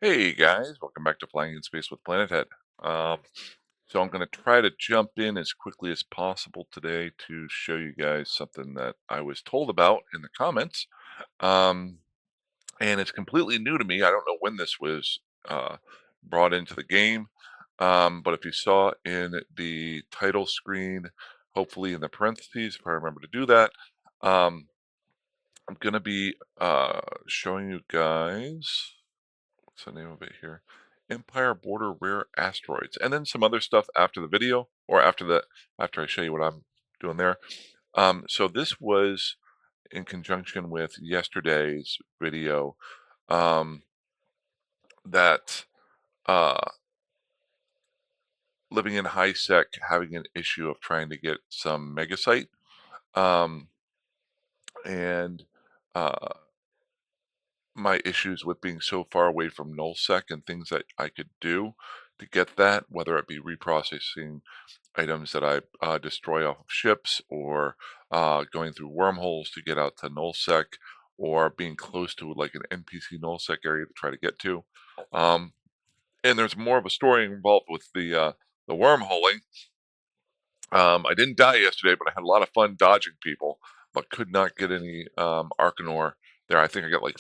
Hey guys, welcome back to Flying in Space with Planet Head. Um, so I'm going to try to jump in as quickly as possible today to show you guys something that I was told about in the comments. Um, and it's completely new to me. I don't know when this was brought into the game. But if you saw in the title screen, hopefully in the parentheses, if I remember to do that, um, I'm going to be showing you guys. What's the name of it here? Empire Border Rare Asteroids, and then some other stuff after the video, or after I show you what I'm doing there. So this was in conjunction with yesterday's video um, that uh, living in high sec having an issue of trying to get some megasite, um, and uh, my issues with being so far away from nullsec and things that I could do to get that, whether it be reprocessing items that I destroy off of ships, or going through wormholes to get out to nullsec, or being close to like an NPC nullsec area to try to get to. Um, and there's more of a story involved with the wormholing. I didn't die yesterday, but I had a lot of fun dodging people, but could not get any Arcanor there. I think I got like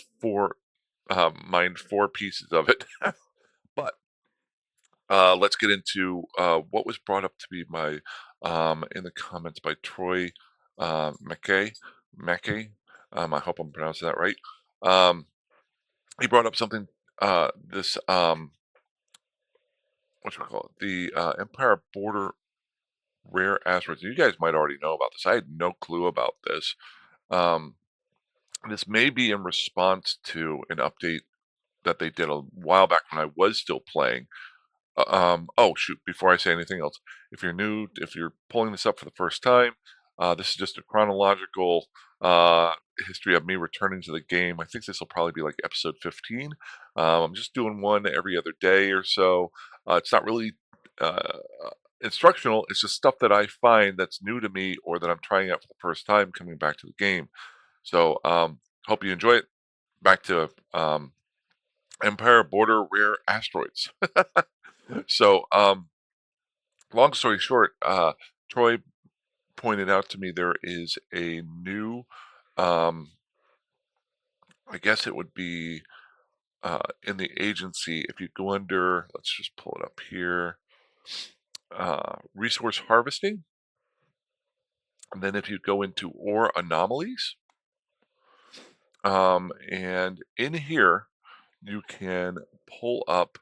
mined 4 pieces of it. But let's get into what was brought up to be my in the comments by Troy McKay. McKay. I hope I'm pronouncing that right. Um, he brought up something. This what you call it? The Empire Border Rare Asteroids. You guys might already know about this. I had no clue about this. Um, this may be in response to an update that they did a while back when I was still playing. Oh shoot, before I say anything else, if you're pulling this up for the first time, this is just a chronological uh, history of me returning to the game. I think this will probably be like episode 15. I'm just doing one every other day or so. It's not really uh, instructional. It's just stuff that I find that's new to me or that I'm trying out for the first time coming back to the game. So hope you enjoy it. Back to Empire Border Rare Asteroids. So, long story short, Troy pointed out to me there is a new, um, I guess it would be in the agency. If you go under, let's just pull it up here, resource harvesting. And then if you go into ore anomalies, and in here, you can pull up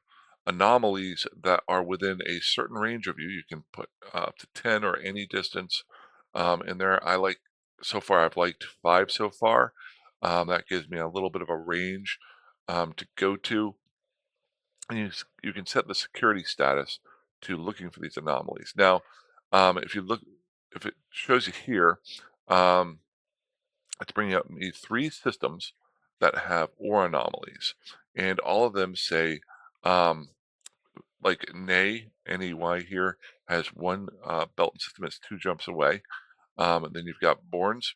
anomalies that are within a certain range of you. You can put up to 10 or any distance in there. So far, I've liked 5 so far. That gives me a little bit of a range to go to. And you can set the security status to looking for these anomalies. Now, if you look, if it shows you here, um, it's bringing up me 3 systems that have ore anomalies, and all of them say, um, like NEY here has 1 belt and system that's 2 jumps away. And then you've got Borns,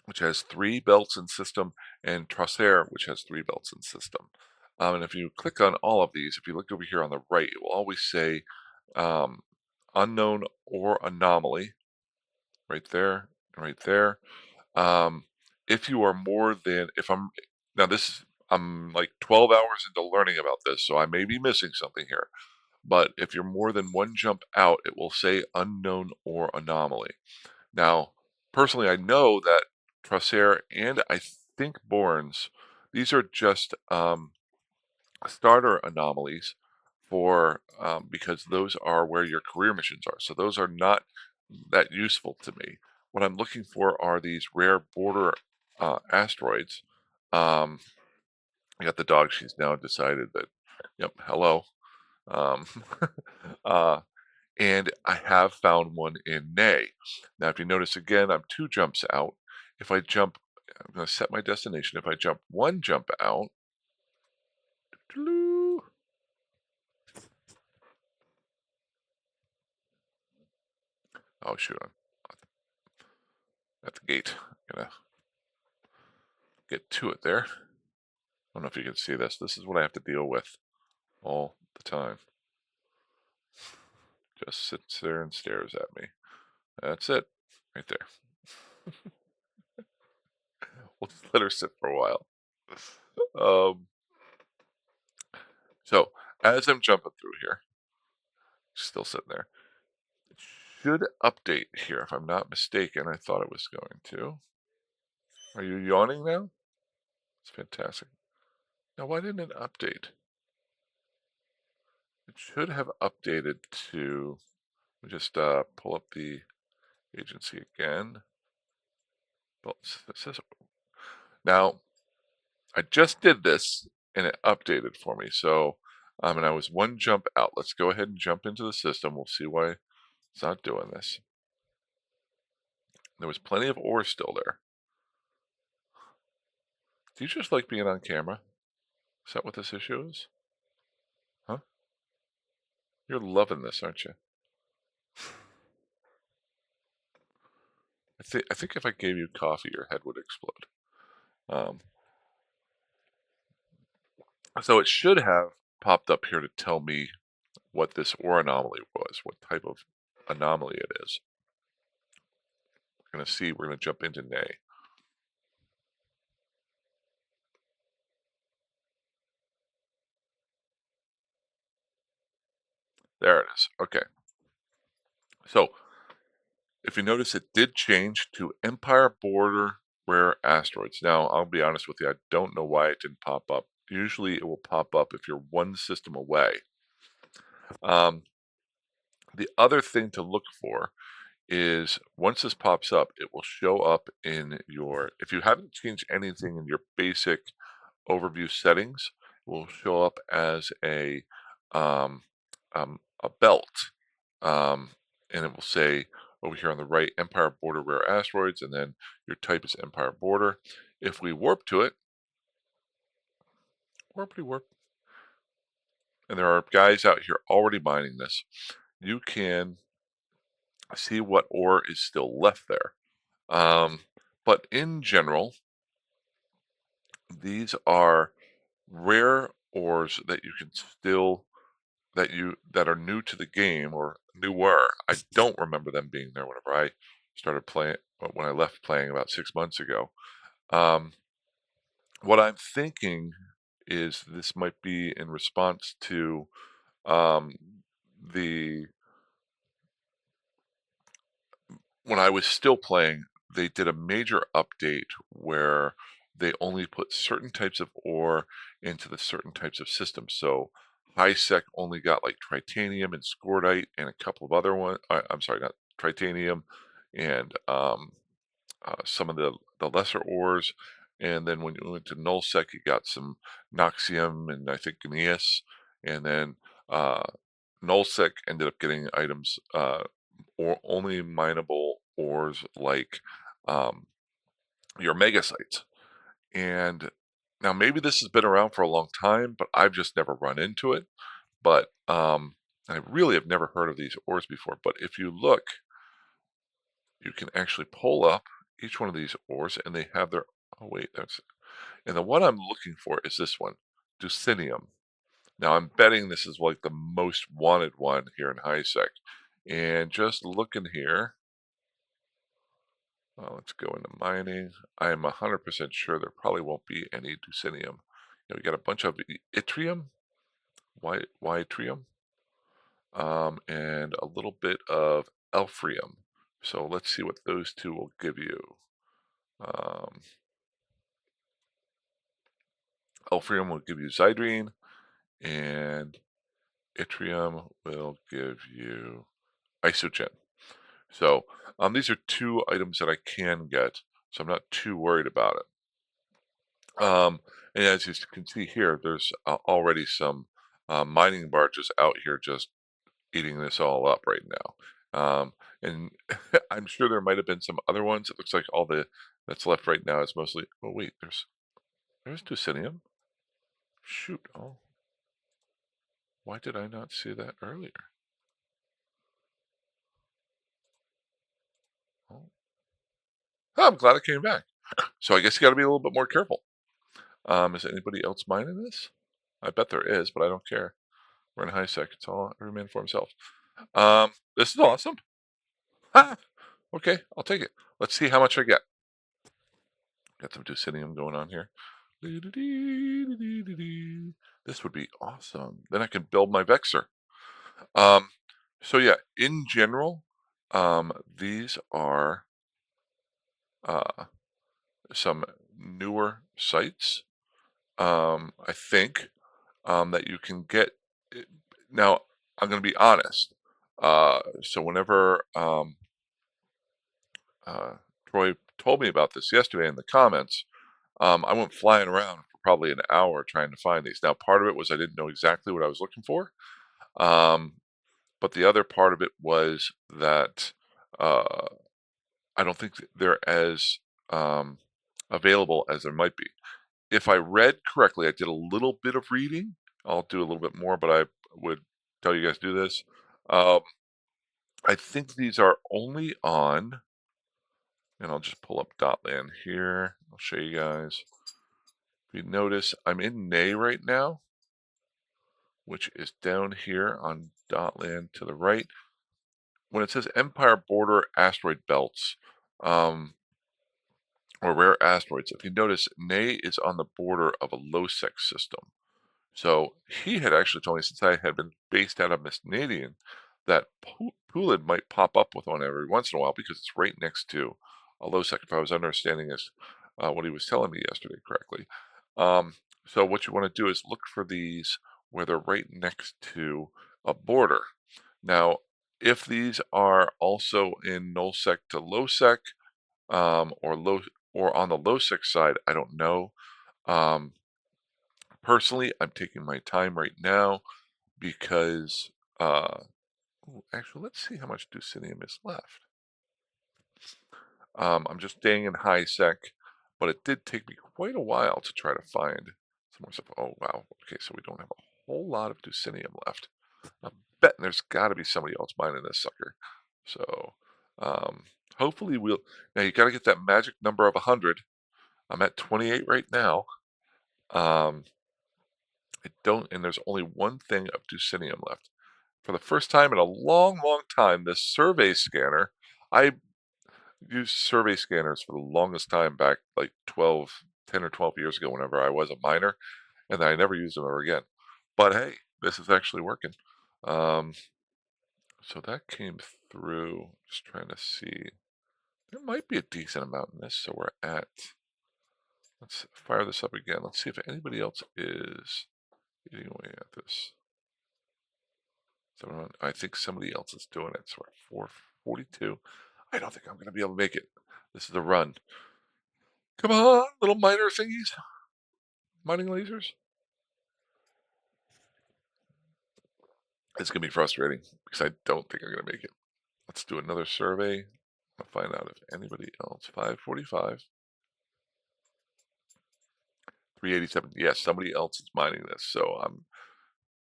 which has 3 belts in system, and Tracer, which has 3 belts in system. And if you click on all of these, if you look over here on the right, it will always say um, unknown or anomaly right there, right there. Um, if you are more than, if I'm, now this, I'm like 12 hours into learning about this, so I may be missing something here. But if you're more than 1 jump out, it will say unknown or anomaly. Now, personally, I know that Tracer and I think Borns, these are just starter anomalies for because those are where your career missions are. So those are not that useful to me. What I'm looking for are these rare border asteroids. Um, I got the dog. She's now decided that, yep, hello. Um, uh, and I have found one in Nay. Now, if you notice again, I'm 2 jumps out. If I jump, I'm going to set my destination. If I jump 1 jump out, oh shoot, I'm at the gate. I'm gonna get to it there. don't know if you can see this. This is what I have to deal with all the time. Just sits there and stares at me. That's it, right there. We'll just let her sit for a while. Um, so as I'm jumping through here, still sitting there, it should update here if I'm not mistaken. I thought it was going to. Are you yawning now? It's fantastic. Now, why didn't it update? It should have updated to, let me just pull up the agency again. Well, it says, now, I just did this and it updated for me. So, and I was one jump out. Let's go ahead and jump into the system. We'll see why it's not doing this. There was plenty of ore still there. Do you just like being on camera? Is that what this issue is? Huh? You're loving this, aren't you? I think if I gave you coffee, your head would explode. Um, so it should have popped up here to tell me what this ore anomaly was, what type of anomaly it is. We're going to see. We're going to jump into Nay. There it is. Okay. So if you notice, it did change to Empire Border Rare Asteroids. Now, I'll be honest with you, I don't know why it didn't pop up. Usually it will pop up if you're one system away. The other thing to look for is once this pops up, it will show up in your, if you haven't changed anything in your basic overview settings, it will show up as um, a belt. Um, and it will say over here on the right, Empire Border Rare Asteroids, and then your type is Empire Border. If we warp to it, warpity warp, and there are guys out here already mining this, you can see what ore is still left there. But in general, these are rare ores that you can still that are new to the game or newer. I don't remember them being there whenever I started playing when I left playing about 6 months ago. Um, what I'm thinking is this might be in response to um, the when I was still playing, they did a major update where they only put certain types of ore into the certain types of systems. So high sec only got like titanium and scordite and a couple of other ones. I'm sorry, not titanium and some of the lesser ores. And then when you went to null sec, you got some noxium and I think gneis. And then uh, nullsec ended up getting items or only mineable ores like um, your megasites. And now maybe this has been around for a long time, but I've just never run into it. But I really have never heard of these ores before. But if you look, you can actually pull up each one of these ores, and they have their. Oh wait, that's and the one I'm looking for is this one, Ducinium. Now I'm betting this is like the most wanted one here in HiSec. And just looking here, well, let's go into mining. I am 100% sure there probably won't be any Ducinium. We got a bunch of Yttrium, Yttrium, and a little bit of Elfrium. So let's see what those two will give you. Um, Elfrium will give you Zydrine, and Yttrium will give you Isogen. So these are two items that I can get, so I'm not too worried about it. And as you can see here, there's already some mining barges out here just eating this all up right now. And I'm sure there might have been some other ones. It looks like all that's left right now is mostly. Oh wait, there's Ducinium. Shoot! Oh, why did I not see that earlier? Oh, I'm glad it came back. So I guess you got to be a little bit more careful. Is anybody else mining this? I bet there is, but I don't care. We're in high sec. It's all every man for himself. This is awesome. Ah, okay, I'll take it. Let's see how much I get. Got some Ducinium going on here. This would be awesome. Then I can build my Vexor. Um, so yeah, in general, these are uh, some newer sites. I think that you can get. Now, I'm going to be honest. So whenever uh, Troy told me about this yesterday in the comments, I went flying around for probably an hour trying to find these. Now, part of it was I didn't know exactly what I was looking for, um, but the other part of it was that uh, I don't think they're as um, available as there might be. If I read correctly, I did a little bit of reading. I'll do a little bit more, but I would tell you guys to do this. Um, I think these are only on, and I'll just pull up Dotland here. I'll show you guys. If you notice, I'm in Nay right now, which is down here on Dotland to the right. When it says Empire Border Asteroid Belts, or rare asteroids, if you notice, Nay is on the border of a low-sec system. So he had actually told me, since I had been based out of Canadian, that Pulid might pop up with one every once in a while because it's right next to a low sec, if I was understanding this, what he was telling me yesterday correctly. So what you want to do is look for these where they're right next to a border. Now, if these are also in null sec to low sec, or low or on the low sec side, I don't know. Um, Personally, I'm taking my time right now because, actually, let's see how much Ducinium is left. I'm just staying in high sec, but it did take me quite a while to try to find some more stuff. Oh, wow. Okay, so we don't have a whole lot of Ducinium left. I'm betting there's got to be somebody else mining this sucker. So, um, hopefully we'll. Now, you got to get that magic number of 100. I'm at 28 right now. Um, I don't, and there's only one thing of Ducinium left. For the first time in a long, long time, this survey scanner, I used survey scanners for the longest time back like 10 or 12 years ago whenever I was a miner, and I never used them ever again. But hey, this is actually working. Um, so that came through. Just trying to see. There might be a decent amount in this, so we're at. Let's fire this up again. Let's see if anybody else is eating away at this. So I think somebody else is doing it. So we're at 442. I don't think I'm going to be able to make it. This is a run. Come on, little miner thingies. Mining lasers. It's going to be frustrating because I don't think I'm going to make it. Let's do another survey. I'll find out if anybody else. 545. 387. Yes, somebody else is mining this. So I'm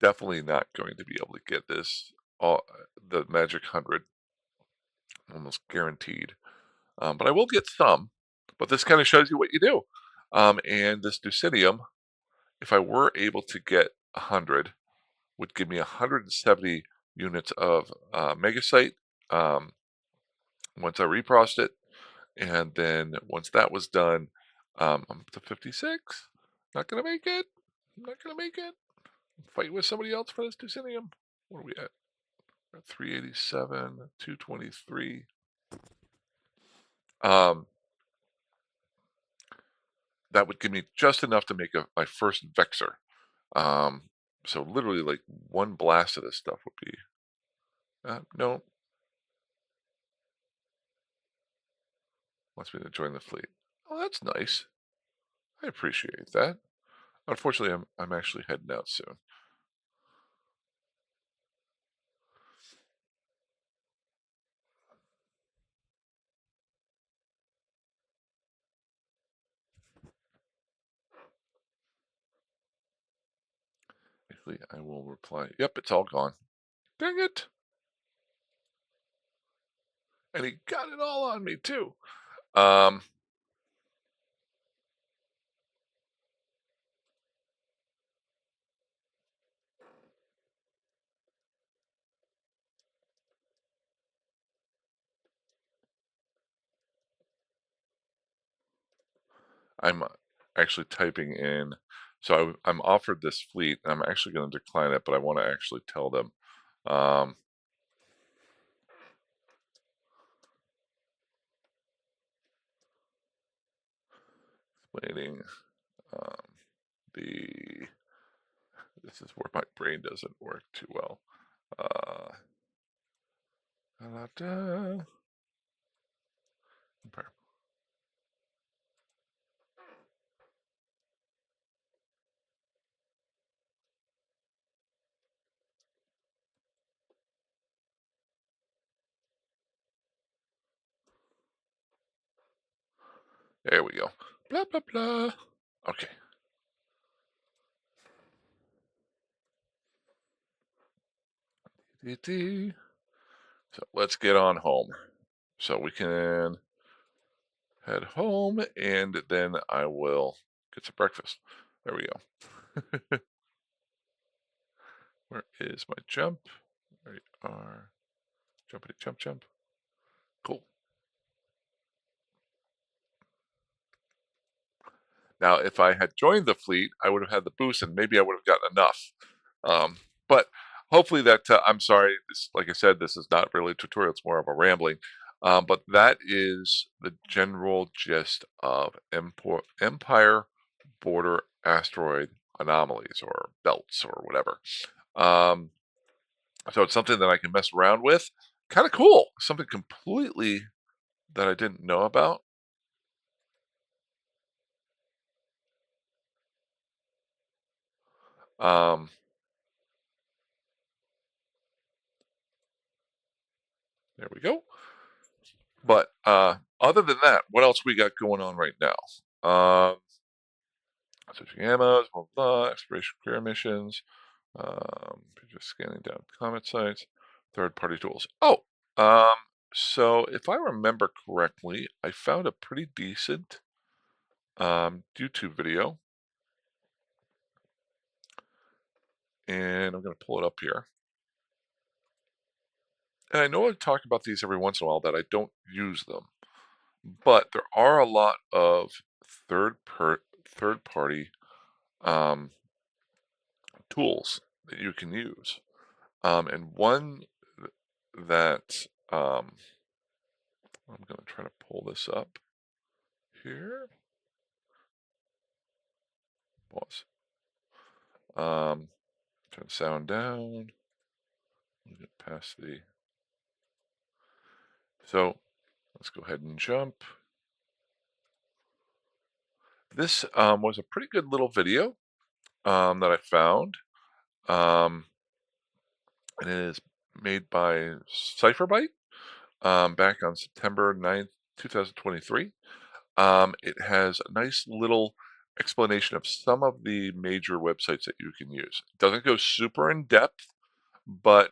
definitely not going to be able to get this. The magic 100. Almost guaranteed. But I will get some. But this kind of shows you what you do. And this Ducinium, if I were able to get 100, would give me 170 units of Megasite once I reprocessed it. And then once that was done, I'm up to 56. Not going to make it. Not going to make it. Fight with somebody else for this Ducinium. What are we at? We're at 387, 223. That would give me just enough to make my first Vexor. So literally like one blast of this stuff would be, no, wants me to join the fleet. Oh, that's nice. I appreciate that. Unfortunately, I'm actually heading out soon. Actually, I will reply. Yep, it's all gone. Dang it! And he got it all on me too. Um, I'm actually typing in. So I'm offered this fleet, and I'm actually going to decline it, but I want to actually tell them. Um, Explaining um, the. This is where my brain doesn't work too well. Uh, da-da-da. Empire. There we go. Blah blah blah. Okay. So let's get on home. So we can head home, and then I will get some breakfast. There we go. Where is my jump? There you are. Jumpity jump jump. Cool. Now, if I had joined the fleet, I would have had the boost, and maybe I would have gotten enough. Um, but hopefully that I'm sorry. This, like I said, this is not really a tutorial. It's more of a rambling. But that is the general gist of Empire Border Asteroid Anomalies or belts or whatever. Um, so it's something that I can mess around with. Kind of cool. Something completely that I didn't know about. Um, there we go. But other than that, what else we got going on right now? Switching ammos, blah, blah, exploration career missions, just scanning down comet sites, third-party tools. Oh, um, so if I remember correctly, I found a pretty decent YouTube video, and I'm going to pull it up here. And I know I talk about these every once in a while that I don't use them, but there are a lot of third party um, tools that you can use. And one that I'm going to try to pull this up here. Pause. Turn the sound down. Get past the. So let's go ahead and jump. This was a pretty good little video that I found. Um, and it is made by Cypherbyte back on September 9th, 2023. It has a nice little explanation of some of the major websites that you can use. It doesn't go super in depth, but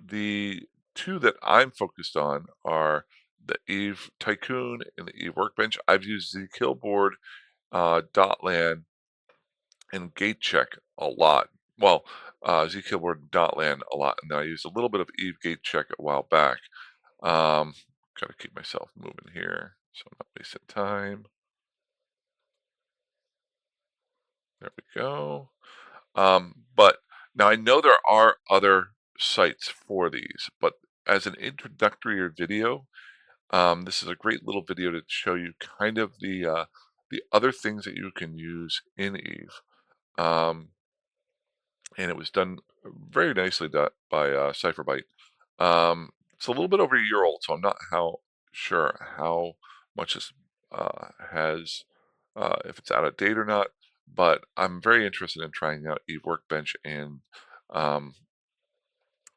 the two that I'm focused on are the Eve Tycoon and the Eve Workbench. I've used the Killboard, Dotlan, and GateCheck a lot. Well, Zkillboard Dotlan a lot, and then I used a little bit of Eve GateCheck a while back. Gotta keep myself moving here, so I'm not wasting time. There we go. But now I know there are other sites for these, but as an introductory video, this is a great little video to show you kind of the other things that you can use in Eve. Um, and it was done very nicely by Cypherbyte. It's a little bit over a year old, so I'm not sure how much this has, if it's out of date or not. But I'm very interested in trying out Eve Workbench and um,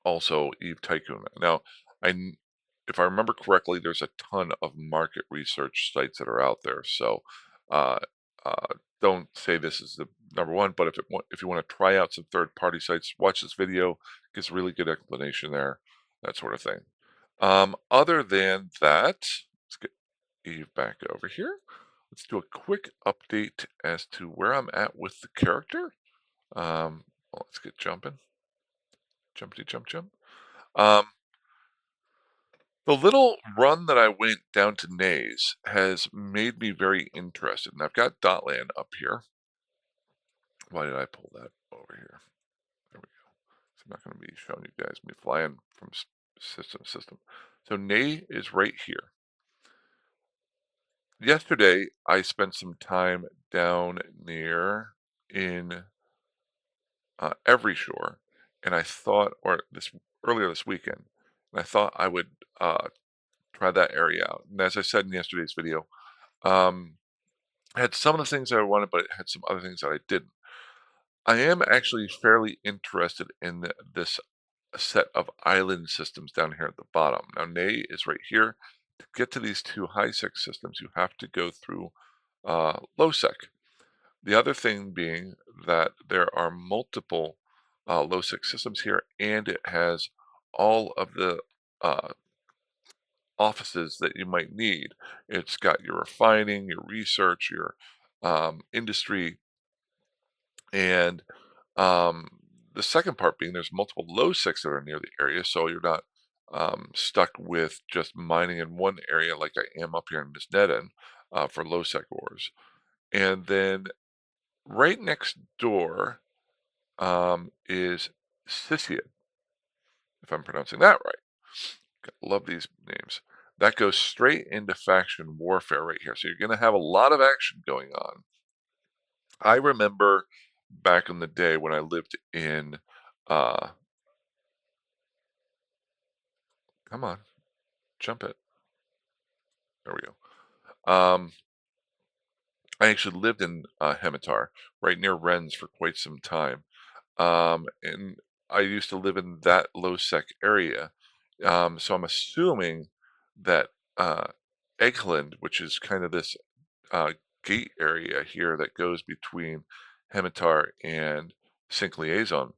also Eve Tycoon. Now, if I remember correctly, there's a ton of market research sites that are out there. So uh, don't say this is the number one, but if you want to try out some third-party sites, watch this video. Gives a really good explanation there, that sort of thing. Other than that, let's get Eve back over here. Let's do a quick update as to where I'm at with the character. Well, let's get jumping. Jumpity jump jump. Um, The little run that I went down to Nays has made me very interested, and I've got Dotland up here. Why did I pull that over here? There we go. So I'm not going to be showing you guys me flying from system to system. So Nay is right here. Yesterday, I spent some time down near in Every Shore, and I thought, or this earlier this weekend, and I thought I would uh, try that area out. And as I said in yesterday's video, um, I had some of the things that I wanted, but it had some other things that I didn't. I am actually fairly interested in this set of island systems down here at the bottom. Now, Ney is right here. To get to these two high-sec systems, you have to go through low-sec. The other thing being that there are multiple low-sec systems here, and it has all of the uh, offices that you might need. It's got your refining, your research, your industry, and um, the second part being there's multiple low six that are near the area, so you're not stuck with just mining in one area like I am up here in Misnetten for low sec ores. And then right next door is Sisian, if I'm pronouncing that right. Love these names. That goes straight into faction warfare right here. So you're going to have a lot of action going on. I remember back in the day when I lived in, uh, come on, jump it. There we go. I actually lived in Hemitar, right near Rennes for quite some time. And I used to live in that low sec area. So I'm assuming that uh, Eggland, which is kind of this uh, gate area here that goes between Hemitar and Sync Liaison,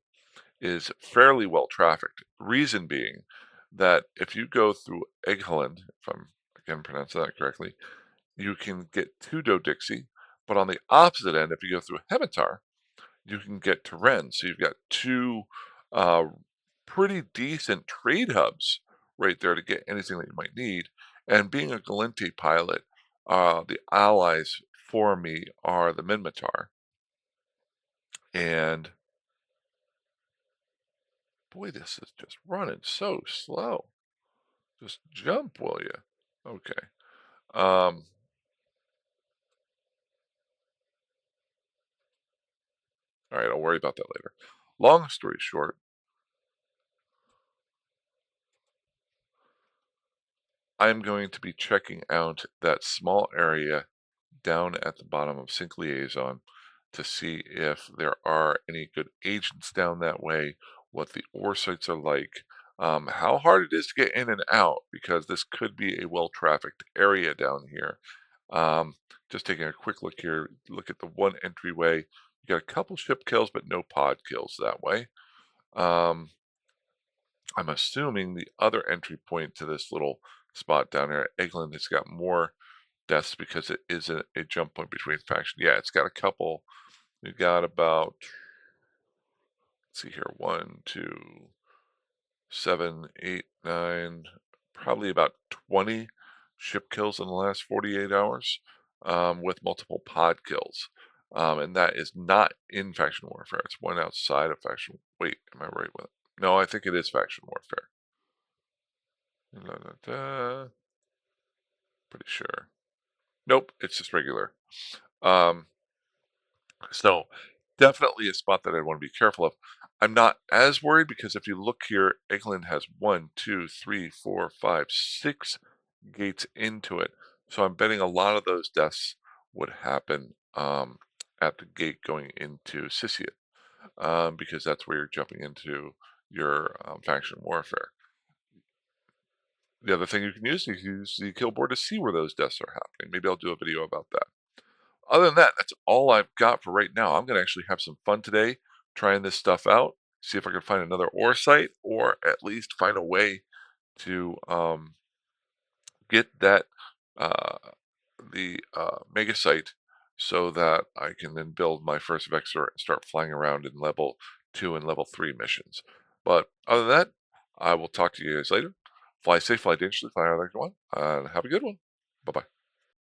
is fairly well trafficked. Reason being that if you go through Eggland, if I'm again pronouncing that correctly, you can get to Dodixie, but on the opposite end, if you go through Hemitar, you can get to Rennes. So you've got two uh, pretty decent trade hubs right there to get anything that you might need. And being a Galente pilot, the allies for me are the Minmatar. And boy, this is just running so slow. Just jump, will you? Okay. Um, all right, I'll worry about that later. Long story short, I'm going to be checking out that small area down at the bottom of Sync Liaison to see if there are any good agents down that way, what the ore sites are like, how hard it is to get in and out, because this could be a well-trafficked area down here. Just taking a quick look here, look at the one entryway. You got a couple ship kills, but no pod kills that way. Um, I'm assuming the other entry point to this little spot down here at Eggland has got more deaths because it is a jump point between factions. Yeah, it's got a couple. We've got about, let's see here, 1, 2, 7, 8, 9, probably about 20 ship kills in the last 48 hours with multiple pod kills. And that is not in faction warfare. It's one outside of faction. Wait, am I right with it? No, I think it is faction warfare. Da, da, da. Pretty sure. Nope, it's just regular. Um, So definitely a spot that I want to be careful of. I'm not as worried because if you look here, England has 1, 2, 3, 4, 5, 6 gates into it. So I'm betting a lot of those deaths would happen at the gate going into Sisiot because that's where you're jumping into your faction warfare. The other thing you can use is use the kill board to see where those deaths are happening. Maybe I'll do a video about that. Other than that, that's all I've got for right now. I'm going to actually have some fun today trying this stuff out, see if I can find another ore site or at least find a way to get that uh, the mega site so that I can then build my first Vexor and start flying around in level 2 and level 3 missions. But other than that, I will talk to you guys later. Fly safe, fly dangerously, fly either one. Have a good one. Bye bye.